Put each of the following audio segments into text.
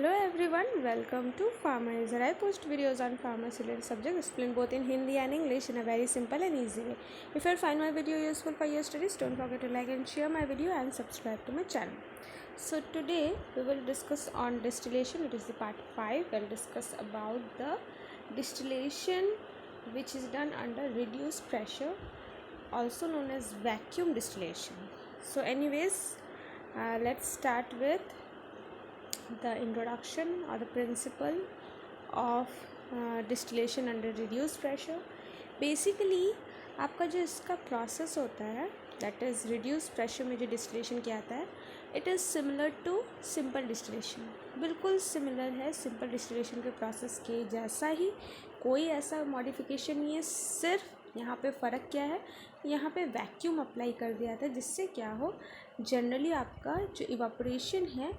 Hello everyone, welcome to Pharmaizer. I post videos on pharmacy related subjects, explain both in Hindi and English in a very simple and easy way. If you find my video useful for your studies, don't forget to like and share my video and subscribe to my channel. So today we will discuss on distillation. It is the part 5. We'll discuss about the distillation which is done under reduced pressure, also known as vacuum distillation. So anyways, let's start with the introduction or the principle of distillation under reduced pressure. Basically आपका जो इसका process होता है that is reduce pressure में जो distillation किया जाता है it is similar to simple distillation. बिल्कुल सिमिलर है सिंपल डिस्टिलेशन के प्रोसेस के जैसा ही, कोई ऐसा मॉडिफिकेशन नहीं है. सिर्फ यहाँ पे फ़र्क क्या है, यहाँ पे वैक्यूम अप्लाई कर दिया था जिससे क्या हो, जनरली आपका जो इवापोरेशन है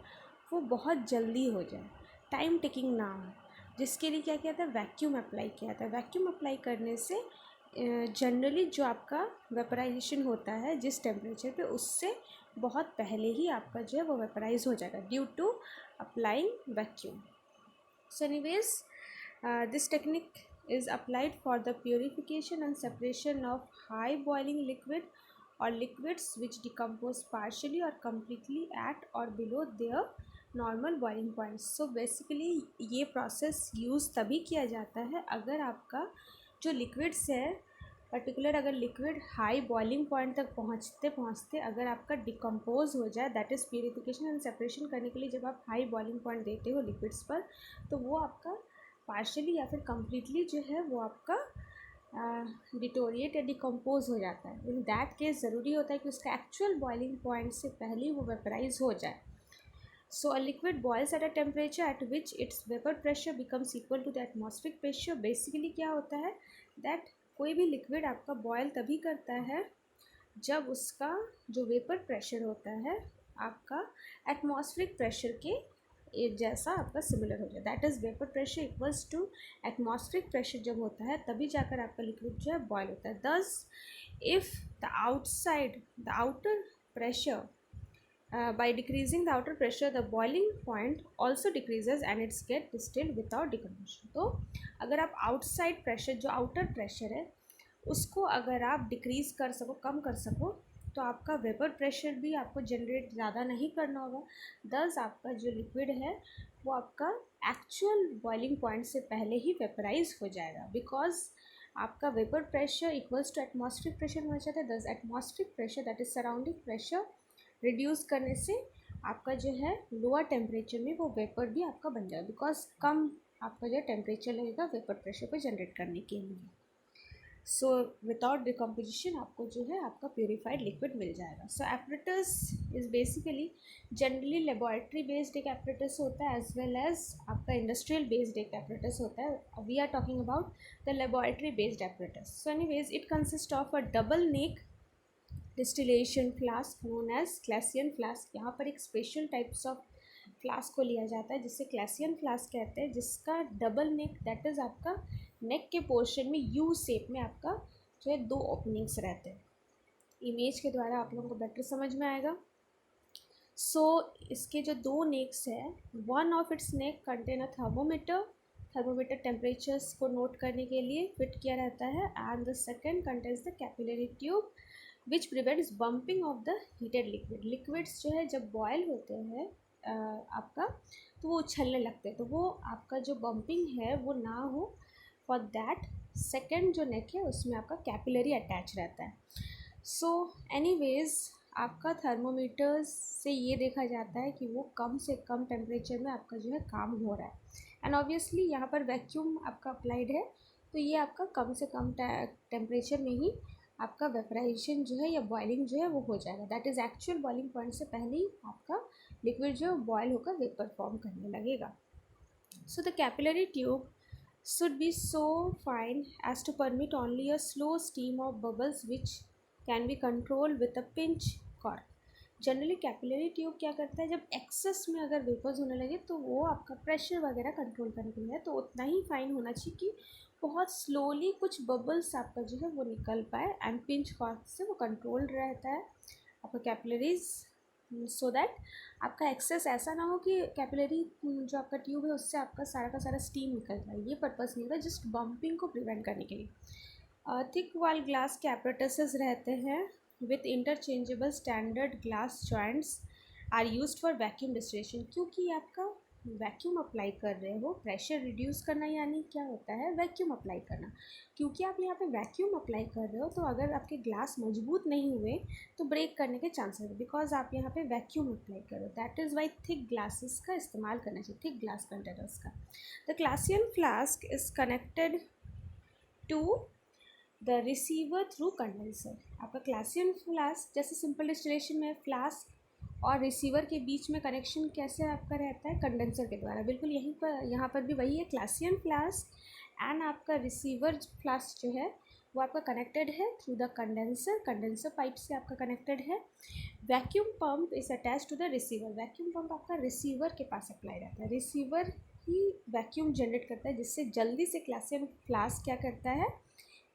वो बहुत जल्दी हो जाए, टाइम टेकिंग ना हो, जिसके लिए क्या किया था, वैक्यूम अप्लाई किया था. वैक्यूम अप्लाई करने से जनरली जो आपका वेपराइजेशन होता है जिस टेम्परेचर पे, उससे बहुत पहले ही आपका जो है वो वेपराइज हो जाएगा due to applying vacuum. So anyways this technique is applied for the purification and separation of high boiling liquid or liquids which decompose partially or completely at or below their normal boiling point. So basically ये process use तभी किया जाता है अगर आपका जो liquids है particular, अगर लिक्विड हाई बॉइलिंग पॉइंट तक पहुँचते पहुँचते अगर आपका डिकम्पोज हो जाए, that is purification and separation करने के लिए जब आप हाई बॉइलिंग पॉइंट देते हो लिक्विड्स पर, तो वो आपका पार्शली या फिर कम्प्लीटली जो है वो आपका डिटोरिएट या डिकम्पोज हो जाता है. इन दैट केस ज़रूरी होता है कि उसका एक्चुअल बॉइलिंग पॉइंट से पहले वो वेपराइज हो जाए. So a liquid boils at a temperature at which its vapor pressure becomes equal to the atmospheric pressure. Basically क्या होता है that कोई भी liquid आपका boil तभी करता है जब उसका जो vapor pressure होता है आपका atmospheric pressure के जैसा आपका similar हो जाए. That is vapor pressure equals to atmospheric pressure जब होता है तभी जाकर आपका liquid जो है boil होता है. Thus if the outer pressure by decreasing the outer pressure the boiling point also decreases and it's get distilled without decomposition. तो अगर आप आउटसाइड प्रेशर, जो आउटर प्रेशर है उसको अगर आप डिक्रीज़ कर सको, कम कर सको, तो आपका वेपर प्रेशर भी आपको जनरेट ज़्यादा नहीं करना होगा. दस आपका जो लिक्विड है वो आपका एक्चुअल बॉइलिंग पॉइंट से पहले ही वेपराइज हो जाएगा, बिकॉज आपका vapour pressure equals to atmospheric pressure होना चाहता है. Thus atmospheric pressure that is surrounding pressure reduce करने से आपका जो है लोअर टेम्परेचर में वो वेपर भी आपका बन जाएगा, बिकॉज कम आपका जो टेम्परेचर लगेगा वेपर प्रेशर को जनरेट करने के लिए. सो विदाउट डिकम्पोजिशन आपको जो है आपका प्योरीफाइड लिक्विड मिल जाएगा. So apparatus is basically generally laboratory based एक एपरेटस होता है एज वेल एज आपका इंडस्ट्रियल बेस्ड एक एपरेटस होता है. We are talking about the laboratory based apparatus. So anyways it consist of a double neck distillation flask known as Claisen flask. यहाँ पर एक स्पेशल टाइप्स ऑफ फ्लास्क को लिया जाता है जिससे क्लैसियन फ्लास्क कहते हैं, जिसका डबल नेक दैट इज़ आपका नेक के पोर्शन में यू शेप में आपका जो है दो ओपनिंग्स रहते हैं. इमेज के द्वारा आप लोगों को बेटर समझ में आएगा. सो इसके जो दो नेक्स है, one of its neck contain a thermometer temperatures को नोट करने के लिए फिट किया रहता है, and the second contains the capillary tube which prevents bumping of the heated liquid. Liquids जो है जब बॉयल होते हैं आपका तो वो उछलने लगते हैं, तो वो आपका जो बम्पिंग है वो ना हो, फॉर दैट सेकेंड जो नेक है उसमें आपका कैपिलरी अटैच रहता है. सो एनीवेज आपका थर्मोमीटर्स से ये देखा जाता है कि वो कम से कम टेम्परेचर में आपका जो है काम हो रहा है, एंड ऑब्वियसली यहाँ पर वैक्यूम आपका अप्लाइड है तो ये आपका कम से कम टेम्परेचर में ही आपका वेपराइजेशन जो है या बॉइलिंग जो है वो हो जाएगा. That is actual boiling point से पहले ही आपका लिक्विड जो है बॉयल होकर वेपर फॉर्म करने लगेगा. So the capillary tube should be so fine as to permit only a slow stream of bubbles which can be controlled with a pinch cork. Generally capillary tube क्या करता है, जब access में अगर vapours होने लगे तो वो आपका प्रेशर वगैरह कंट्रोल करने के लिए है, तो उतना ही फाइन होना चाहिए कि बहुत स्लोली कुछ बबल्स आपका जो है वो निकल पाए, एंड पिंच कॉर्क से वो कंट्रोल रहता है आपका कैपिलरीज सो दैट आपका एक्सेस ऐसा ना हो कि कैपिलरी जो आपका ट्यूब है उससे आपका सारा का सारा स्टीम निकल जाए। ये पर्पस नहीं होता, जस्ट बम्पिंग को प्रिवेंट करने के लिए। थिक वॉल ग्लास के एपरेटसेस रहते हैं with interchangeable standard glass joints are used for vacuum distillation. क्योंकि आपका वैक्यूम अप्लाई कर रहे हो, प्रेशर रिड्यूस करना यानी क्या होता है, वैक्यूम अप्लाई करना। क्योंकि आप यहाँ पे वैक्यूम अप्लाई कर रहे हो तो अगर आपके ग्लास मजबूत नहीं हुए तो ब्रेक करने के चांसेस है, बिकॉज आप यहाँ पे वैक्यूम अप्लाई कर रहे हो। That is why thick glasses का इस्तेमाल करना चाहिए, थिक ग्लास कंटेनर्स का। The Claisen flask is connected to the receiver through condenser. आपका क्लासियन फ्लास्क जैसे सिंपल डिस्टिलेशन में फ्लास्क और रिसीवर के बीच में कनेक्शन कैसे आपका रहता है, कंडेंसर के द्वारा। बिल्कुल यहीं पर यहाँ पर भी वही है, क्लासियन फ्लास्क एंड आपका रिसीवर फ्लास्क जो है वो आपका कनेक्टेड है through the condenser, condenser pipe से आपका कनेक्टेड है। Vacuum pump is attach to the receiver. Vacuum pump आपका रिसीवर के पास अप्लाई रहता है, रिसीवर ही वैक्यूम जनरेट करता है, जिससे जल्दी से क्लासियन फ्लास्क क्या करता है,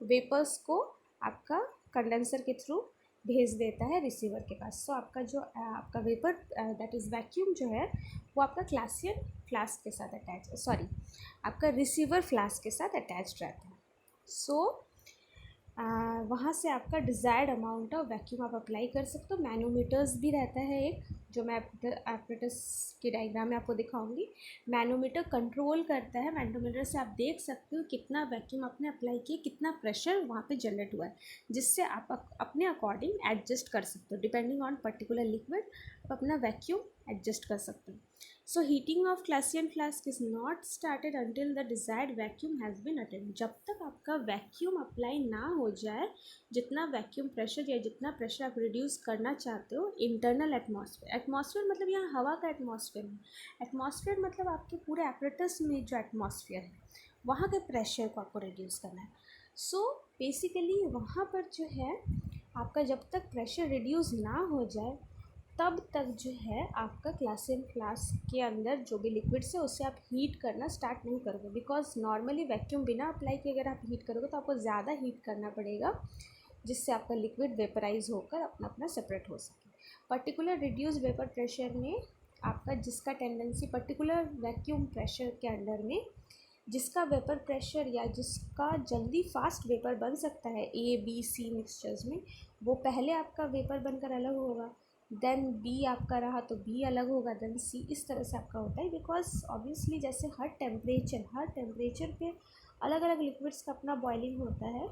वेपर्स को आपका कंडेंसर के थ्रू भेज देता है रिसीवर के पास। सो आपका जो आपका वेपर दैट इज़ वैक्यूम जो है वो आपका क्लासियन फ्लास्क के साथ अटैच, सॉरी आपका रिसीवर फ्लास्क के साथ अटैच्ड रहता है। सो वहाँ से आपका डिज़ायर्ड अमाउंट ऑफ वैक्यूम आप अप्लाई कर सकते हो। मैनोमीटर्स भी रहता है एक, जो मैं एपरेटस की डायग्राम में आपको दिखाऊंगी। मैनोमीटर कंट्रोल करता है, मैनोमीटर से आप देख सकते हो कितना वैक्यूम आपने अप्लाई किया, कितना प्रेशर वहाँ पे जनरेट हुआ है, जिससे आप अपने अकॉर्डिंग एडजस्ट कर सकते हो। डिपेंडिंग ऑन पर्टिकुलर लिक्विड आप अपना वैक्यूम एडजस्ट कर सकते हो। So heating of Claisen flask is not started until the desired vacuum has been attained. जब तक आपका वैक्यूम अप्लाई ना हो जाए, जितना वैक्यूम प्रेशर या जितना प्रेशर आप रिड्यूस करना चाहते हो इंटरनल एटमॉस्फेयर, एटमॉस्फेयर मतलब यहाँ हवा का एटमॉस्फेयर है, एटमॉस्फेयर मतलब आपके पूरे एपरेटस में जो एटमॉस्फेयर है वहाँ के प्रेशर को आपको रिड्यूस करना है। सो बेसिकली वहाँ पर जो है आपका जब तक प्रेशर रिड्यूस ना हो जाए तब तक जो है आपका क्लासियन फ्लास्क के अंदर जो भी लिक्विड्स है उससे आप हीट करना स्टार्ट नहीं करोगे, बिकॉज नॉर्मली वैक्यूम बिना अप्लाई किए अगर आप हीट करोगे तो आपको ज़्यादा हीट करना पड़ेगा, जिससे आपका लिक्विड वेपराइज होकर अपना अपना सेपरेट हो सके। पर्टिकुलर रिड्यूस वेपर प्रेशर में आपका जिसका टेंडेंसी पर्टिकुलर वैक्यूम प्रेशर के अंडर में जिसका वेपर प्रेशर या जिसका जल्दी फास्ट वेपर बन सकता है ए बी सी मिक्सचर्स में, वो पहले आपका वेपर बनकर अलग होगा, देन बी आपका रहा तो बी अलग होगा, देन सी, इस तरह से आपका होता है। बिकॉज ऑब्वियसली जैसे हर टेम्परेचर पे अलग अलग लिक्विड्स का अपना बॉइलिंग होता है,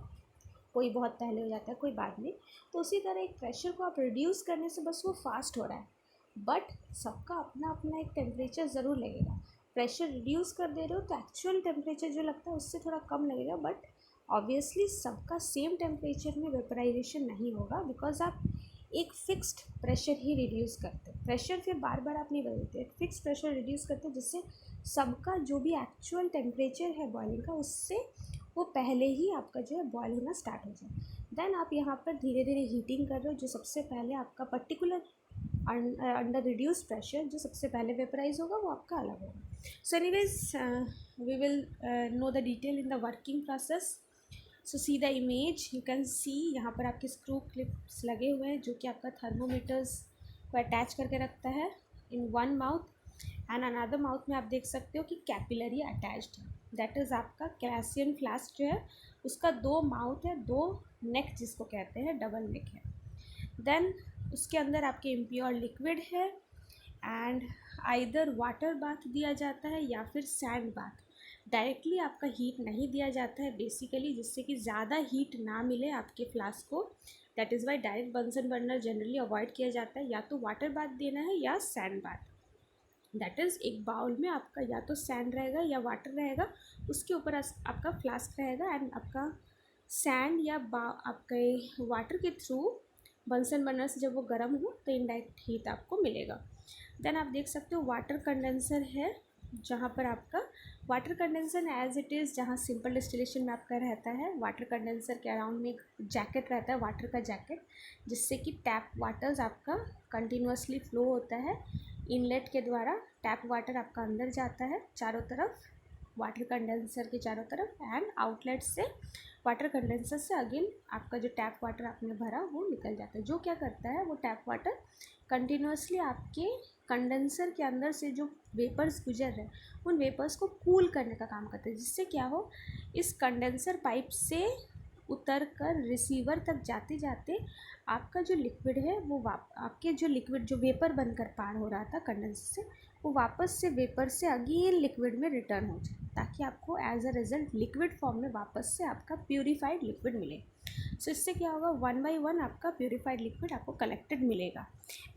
कोई बहुत पहले हो जाता है कोई बाद में, तो उसी तरह एक प्रेशर को आप रिड्यूस करने से बस वो फास्ट हो रहा है, बट सबका अपना अपना एक टेम्परेचर ज़रूर लगेगा। प्रेशर रिड्यूस कर दे रहे हो तो एक्चुअल टेम्परेचर जो लगता है उससे थोड़ा कम लगेगा, बट ऑब्वियसली सबका सेम टेम्परेचर में वेपराइजेशन नहीं होगा, बिकॉज आप एक फिक्स्ड प्रेशर ही रिड्यूस करते हैं। प्रेशर फिर बार बार आप नहीं बदलते, एक फिक्स प्रेशर रिड्यूस करते हैं जिससे सबका जो भी एक्चुअल टेम्परेचर है बॉइलिंग का उससे वो पहले ही आपका जो है बॉयल होना स्टार्ट हो जाए। देन आप यहाँ पर धीरे धीरे हीटिंग कर रहे हो, जो सबसे पहले आपका पर्टिकुलर अंडर रिड्यूस प्रेशर जो सबसे पहले वेपराइज होगा वो आपका अलग होगा। So anyways we will know the detail in the working process. So see the image, you can see यहाँ पर आपके स्क्रू क्लिप्स लगे हुए हैं जो कि आपका थर्मोमीटर्स को अटैच करके रखता है in one mouth, and another mouth में आप देख सकते हो कि कैपिलरी अटैच्ड है। दैट इज़ आपका क्लासियन फ्लास्क जो है उसका दो माउथ है, दो नेक जिसको कहते हैं, डबल नेक है। देन उसके अंदर आपके इम्प्योर लिक्विड है एंड आइदर वाटर बाथ दिया जाता है या फिर सैंड बाथ। डायरेक्टली आपका हीट नहीं दिया जाता है बेसिकली, जिससे कि ज़्यादा हीट ना मिले आपके फ्लास्क को। That is Y direct Bunsen burner generally avoid किया जाता है, या तो वाटर बाथ देना है या सैंड बाथ। दैट इज़ एक बाउल में आपका या तो सैंड रहेगा या वाटर रहेगा, उसके ऊपर आपका फ्लास्क रहेगा एंड आपका सैंड या आपके वाटर के थ्रू बंसन बर्नर से जब वो गर्म हो तो इनडायरेक्ट हीट आपको मिलेगा। देन आप देख सकते हो वाटर कंडेंसर है, जहाँ पर आपका water condenser as it is जहाँ सिंपल डिस्टिलेशन में आपका रहता है, वाटर कंडेंसर के अराउंड में एक जैकेट रहता है, वाटर का जैकेट, जिससे कि टैप वाटर्स आपका कंटिन्यूसली फ्लो होता है। इनलेट के द्वारा टैप वाटर आपका अंदर जाता है चारों तरफ, वाटर कंडेंसर के चारों तरफ, एंड आउटलेट से वाटर कंडेंसर से अगेन आपका जो टैप वाटर आपने भरा वो निकल जाता है। जो क्या करता है, वो टैप वाटर कंटिन्यूसली आपके कंडेंसर के अंदर से जो वेपर्स गुजर रहे हैं उन वेपर्स को कूल करने का काम करता है, जिससे क्या हो, इस कंडेंसर पाइप से उतर कर रिसीवर तक जाते जाते आपका जो लिक्विड है वो आपके जो लिक्विड जो वेपर बनकर पार हो रहा था कंडेंसर से, वो वापस से वेपर से अगेन लिक्विड में रिटर्न हो जाए, ताकि आपको as a result liquid form में वापस से आपका प्यूरिफाइड लिक्विड मिले। सो इससे क्या होगा, 1 बाय 1 आपका प्यूरिफाइड लिक्विड आपको कलेक्टेड मिलेगा।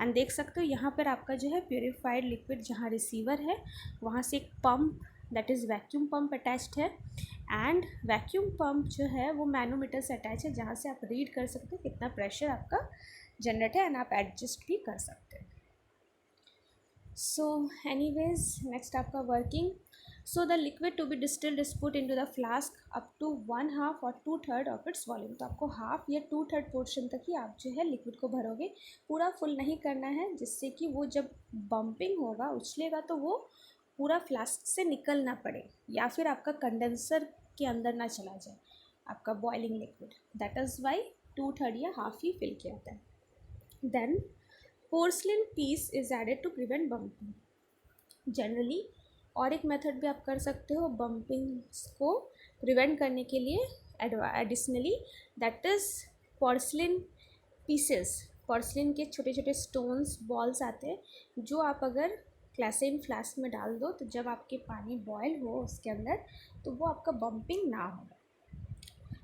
एंड देख सकते हो यहाँ पर आपका जो है प्यूरिफाइड लिक्विड जहाँ रिसीवर है वहाँ से एक pump that is vacuum pump attached है, एंड वैक्यूम पंप जो है वो मैनोमीटर से अटैच है, जहाँ से आप रीड कर सकते हो कितना प्रेशर आपका जनरेट है, एंड आप एडजस्ट भी कर सकते हैं। सो एनीवेज नेक्स्ट आपका working. So the liquid to be distilled is put into the flask up to 1/2 और 2/3 ऑफ इट्स वॉल्यूम। तो आपको हाफ या 2/3 पोर्शन तक ही आप जो है लिक्विड को भरोगे, पूरा फुल नहीं करना है, जिससे कि वो जब बम्पिंग होगा उछलेगा तो वो पूरा फ्लास्क से निकल ना पड़े, या फिर आपका कंडेंसर के अंदर ना चला जाए आपका boiling liquid. That is why 2/3 या हाफ ही फिल किया जाता है। Then porcelain piece is added to prevent bumping. Generally और एक मेथड भी आप कर सकते हो बम्पिंग्स को प्रिवेंट करने के लिए additionally, that is porcelain pieces. Porcelain के छोटे छोटे स्टोन्स बॉल्स आते हैं, जो आप अगर ग्लासेन फ्लास्क में डाल दो तो जब आपके पानी बॉयल हो उसके अंदर, तो वो आपका बम्पिंग ना होगा।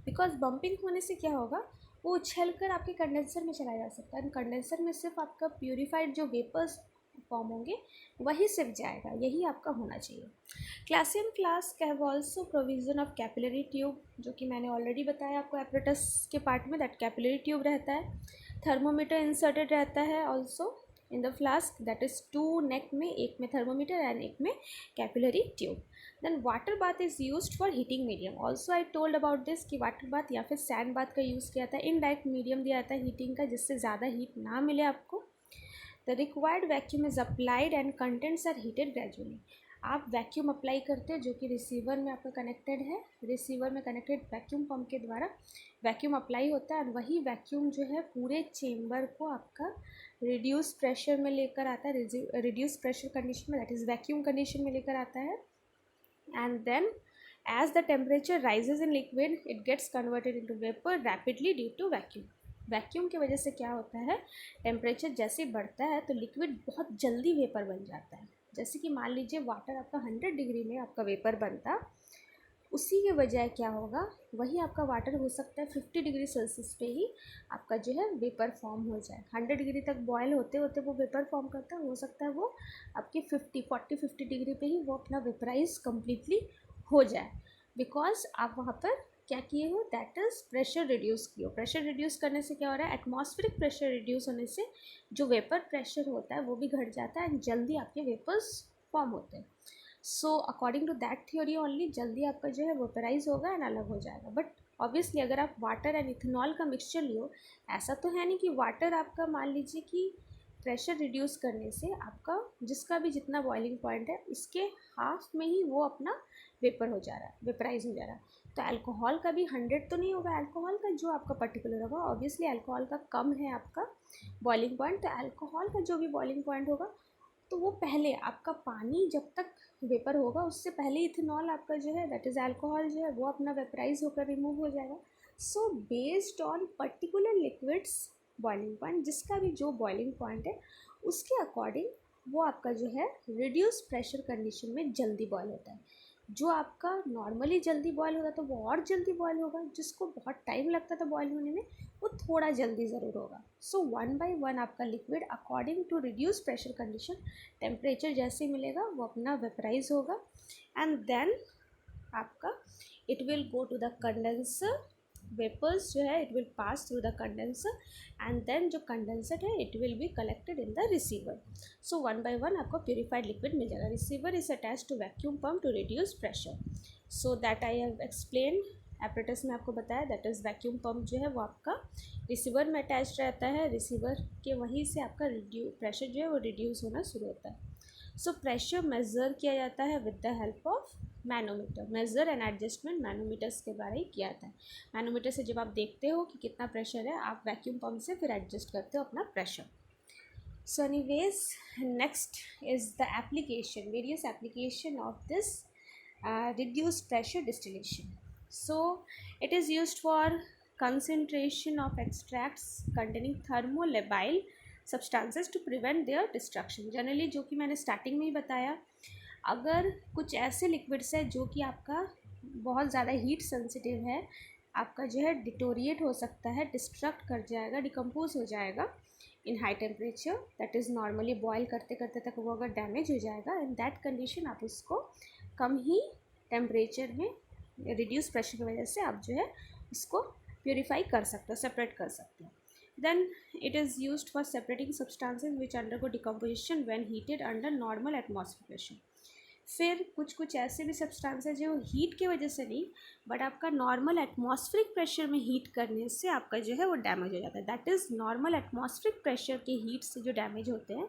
बिकॉज बम्पिंग होने से क्या होगा, वो उछल कर आपके कंडेंसर में चला जा सकता है, कंडेंसर में सिर्फ आपका प्यूरिफाइड जो वेपर्स फॉर्म होंगे वही सिर्फ जाएगा, यही आपका होना चाहिए। Claisen flask have also provision of capillary tube, जो कि मैंने ऑलरेडी बताया आपको एपरेटस के पार्ट में, दैट कैपिलरी ट्यूब रहता है। थर्मोमीटर इंसर्टेड रहता है also in the flask, that is 2 neck में, एक में थर्मोमीटर एंड एक में capillary tube. Then water bath is used for heating medium. Also I told about this कि वाटर बाथ या फिर सैंड बाथ का यूज़ किया था, इनडायरेक्ट मीडियम दिया जाता है हीटिंग का, जिससे ज़्यादा हीट ना मिले आपको। The required vacuum is applied and contents are heated gradually. आप वैक्यूम अप्लाई करते हो जो कि रिसीवर में आपका कनेक्टेड है, रिसीवर में कनेक्टेड वैक्यूम पंप के द्वारा वैक्यूम अप्लाई होता है, और वही वैक्यूम जो है पूरे चेम्बर को आपका रिड्यूस प्रेशर में लेकर आता है, रिड्यूस प्रेशर कंडीशन में, दैट इज़ वैक्यूम कंडीशन में लेकर आता है। And then as the temperature rises in liquid it gets converted into vapour rapidly due to vacuum. Vacuum की वजह से क्या होता है, टेम्परेचर जैसे बढ़ता है तो लिक्विड बहुत जल्दी वेपर बन जाता है। जैसे कि मान लीजिए वाटर आपका 100 डिग्री में आपका वेपर बनता, उसी के बजाय क्या होगा, वही आपका वाटर हो सकता है 50 डिग्री सेल्सियस पे ही आपका जो है वेपर फॉर्म हो जाए। 100 डिग्री तक बॉयल होते होते वो वेपर फॉर्म करता है, हो सकता है वो आपके 50 डिग्री पे ही वो अपना वेपराइज कम्प्लीटली हो जाए, बिकॉज आप वहाँ पर क्या किए हो, दैट इज़ प्रेशर रिड्यूस किए हो। प्रेशर रिड्यूस करने से क्या हो रहा है, एटमॉस्फेरिक प्रेशर रिड्यूस होने से जो वेपर प्रेशर होता है वो भी घट जाता है एंड जल्दी आपके वेपर्स फॉर्म होते हैं। So according to that theory only जल्दी आपका जो है वेपराइज होगा एंड अलग हो जाएगा। बट ऑब्वियसली अगर आप वाटर एंड इथेनॉल का मिक्सचर लियो, ऐसा तो है नहीं कि वाटर आपका मान लीजिए कि प्रेशर रिड्यूस करने से आपका जिसका भी जितना बॉइलिंग पॉइंट है उसके हाफ में ही वो अपना वेपर हो जा रहा है, वेपराइज हो जा रहा है। तो अल्कोहल का भी 100 तो नहीं होगा, अल्कोहल का जो आपका पर्टिकुलर होगा, ऑब्वियसली अल्कोहल का कम है आपका बॉइलिंग पॉइंट, तो अल्कोहल का जो भी बॉइलिंग पॉइंट होगा तो वो पहले आपका पानी जब तक वेपर होगा उससे पहले इथेनॉल आपका जो है दैट इज़ अल्कोहल जो है वो अपना वेपराइज होकर रिमूव हो जाएगा। So based on particular liquids boiling point, जिसका भी जो बॉइलिंग पॉइंट है उसके अकॉर्डिंग वो आपका जो है रिड्यूस प्रेशर कंडीशन में जल्दी बॉयल होता है। जो आपका नॉर्मली जल्दी बॉयल होता तो वो और जल्दी बॉयल होगा, जिसको बहुत टाइम लगता था बॉयल होने में वो थोड़ा जल्दी ज़रूर होगा। सो 1 बाय 1 आपका liquid according to reduce pressure condition temperature जैसे मिलेगा वो अपना वेपराइज होगा, एंड देन आपका it will go to the condenser, vapours जो है it will pass through the condenser, and then जो कंडेंसर है it will be collected in the receiver. So 1 by 1 आपको प्यूरिफाइड लिक्विड मिल जाएगा। Receiver is attach to vacuum pump to reduce pressure. So that I have explain, apparatus में आपको बताया, that is vacuum pump जो है वो आपका रिसीवर में अटैच रहता है, रिसीवर के वहीं से आपका प्रेशर जो है वो रिड्यूस होना शुरू होता है। सो प्रेशर मेज़र किया जाता है with the help of manometer, measure and adjustment manometers के बारे में किया था। मैनोमीटर से जब आप देखते हो कि कितना प्रेशर है, आप वैक्यूम पंप से फिर एडजस्ट करते हो अपना pressure. So anyways, next is the application, various application of this reduced pressure distillation. So it is used for concentration of extracts containing thermolabile substances to prevent their destruction. Generally जो कि मैंने starting में ही बताया, अगर कुछ ऐसे liquids है जो कि आपका बहुत ज़्यादा हीट सेंसिटिव है, आपका जो है डिटोरिएट हो सकता है, डिस्ट्रक्ट कर जाएगा, डिकम्पोज हो जाएगा in high temperature, that is normally boil करते करते तक वो अगर डैमेज हो जाएगा, इन दैट कंडीशन आप उसको कम ही टेम्परेचर में रिड्यूस प्रेशर की वजह से आप जो है उसको प्योरीफाई कर सकते हो, सेपरेट कर सकते हो। Then it is used for separating substances which undergo decomposition when heated under normal atmosphere pressure. फिर कुछ ऐसे भी सब्सटेंस है जो हीट की वजह से नहीं, बट आपका नॉर्मल एटमॉस्फेरिक प्रेशर में हीट करने से आपका जो है वो डैमेज हो जाता है। That is normal atmospheric pressure के हीट से जो डैमेज होते हैं,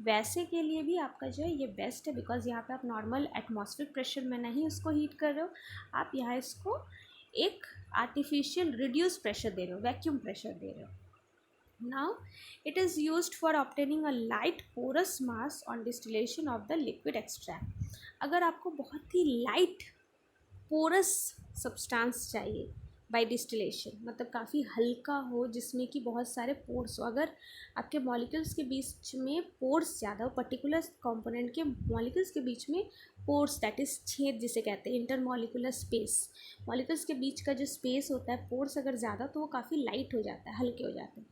वैसे के लिए भी आपका जो है ये बेस्ट है, बिकॉज यहाँ पे आप नॉर्मल एटमॉस्फेरिक प्रेशर में नहीं उसको हीट कर रहे हो, आप यहाँ इसको एक आर्टिफिशियल रिड्यूस प्रेशर दे रहे हो, वैक्यूम प्रेशर दे रहे हो। Now it is used for obtaining a light porous mass on distillation of the liquid extract. अगर आपको बहुत ही लाइट पोरस सब्सटेंस चाहिए बाय डिस्टिलेशन, मतलब काफ़ी हल्का हो जिसमें कि बहुत सारे पोर्स हो, अगर आपके मॉलिक्यूल्स के बीच में पोर्स ज़्यादा हो, पर्टिकुलर कंपोनेंट के मॉलिक्यूल्स के बीच में पोर्स, दैट इज़ छेद जिसे कहते हैं, इंटरमॉलिक्यूलर स्पेस, मॉलिक्यूल्स के बीच का जो स्पेस होता है, पोर्स अगर ज़्यादा तो वो काफ़ी लाइट हो जाता है, हल्के हो जाते हैं।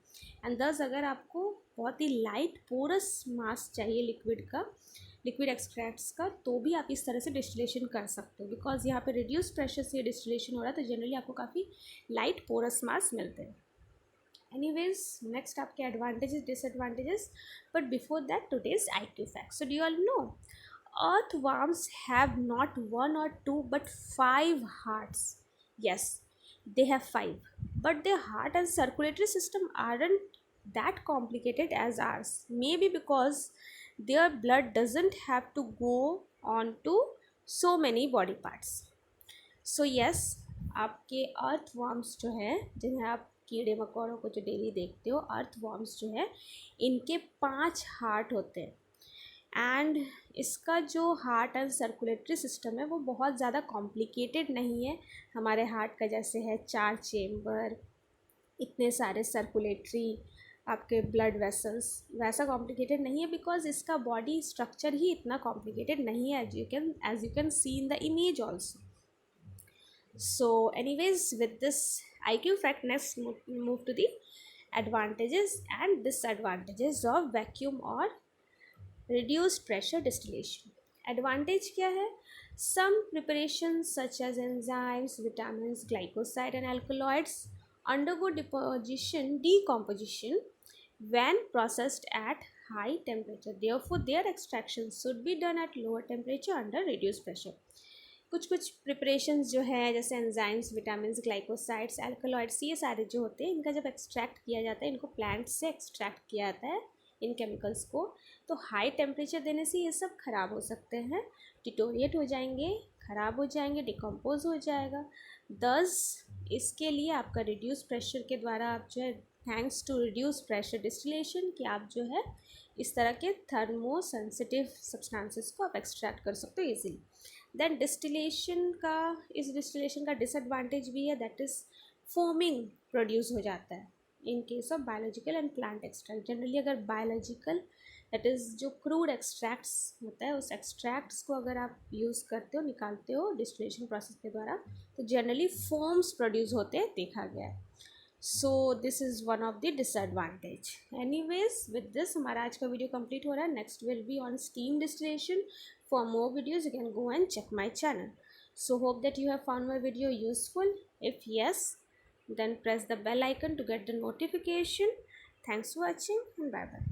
एंड दस अगर आपको बहुत ही लाइट पोरस मास चाहिए लिक्विड का, लिक्विड एक्सट्रैक्ट्स का, तो भी आप इस तरह से डिस्टिलेशन कर सकते हो, बिकॉज यहाँ पे रिड्यूस प्रेशर से डिस्टिलेशन हो रहा है, तो जनरली आपको काफ़ी लाइट पोरस मास मिलते हैं। एनीवेज, नेक्स्ट आपके advantages, disadvantages, but before that today's IQ fact. So do you all know earthworms have not 1 or 2 but 5 hearts. Yes, they have 5, but their heart and circulatory system aren't that complicated as ours, maybe because their blood doesn't have to go on to so many body parts. So yes, आपके earthworms जो है, जिन्हें आप कीड़े मकोड़ों को जो daily देखते हो, अर्थवॉर्म्स जो है, इनके 5 हार्ट होते हैं, एंड इसका जो हार्ट एंड सर्कुलेटरी सिस्टम है वो बहुत ज़्यादा कॉम्प्लिकेटेड नहीं है हमारे हार्ट का, जैसे है 4 चेम्बर, इतने सारे सर्कुलेटरी आपके ब्लड वेसल्स, वैसा कॉम्प्लिकेटेड नहीं है, बिकॉज इसका बॉडी स्ट्रक्चर ही इतना कॉम्प्लिकेटेड नहीं है, as you can see in the image also. So anyways, with this IQ fact, next move to the advantages and disadvantages of vacuum or reduced pressure distillation. Advantage क्या है? Some preparations such as enzymes, vitamins, glycoside and alkaloids undergo decomposition when processed at high temperature. Therefore, their extraction should be done at lower temperature under reduced pressure. कुछ preparations जो है, जैसे enzymes, vitamins, glycosides, alkaloids, ये सारे जो होते हैं, इनका जब एक्सट्रैक्ट किया जाता है, इनको प्लांट से एक्सट्रैक्ट किया जाता है इन केमिकल्स को, तो हाई टेम्परेचर देने से ये सब ख़राब हो सकते हैं, डिटोरिएट हो जाएंगे, ख़राब हो जाएंगे, डिकम्पोज हो जाएगा. दस इसके लिए आपका रिड्यूस प्रेशर के द्वारा आप जो है, thanks to reduce pressure distillation, कि आप जो है इस तरह के थर्मो सेंसिटिव सब्सटेंसेस को आप एक्सट्रैक्ट कर सकते हो ईजिली. देन डिस्टिलेशन का डिसएडवांटेज भी है, दैट इज़ फोमिंग प्रोड्यूस हो जाता है in case of biological and plant extract. Generally अगर बायोलॉजिकल, दैट इज़ जो क्रूड एक्सट्रैक्ट्स होता है, उस एक्सट्रैक्ट्स को अगर आप यूज़ करते हो, निकालते हो डिस्टिलेशन प्रोसेस के द्वारा, तो जनरली फोम्स प्रोड्यूस होते हैं, देखा गया है. So this is one of the disadvantage. Anyways, with this हमारा आज का वीडियो कंप्लीट हो रहा है. Next will be on steam distillation. For more videos, you can go and check my channel. So hope that you have found my video useful. If yes, then press the bell icon to get the notification. Thanks for watching and bye bye.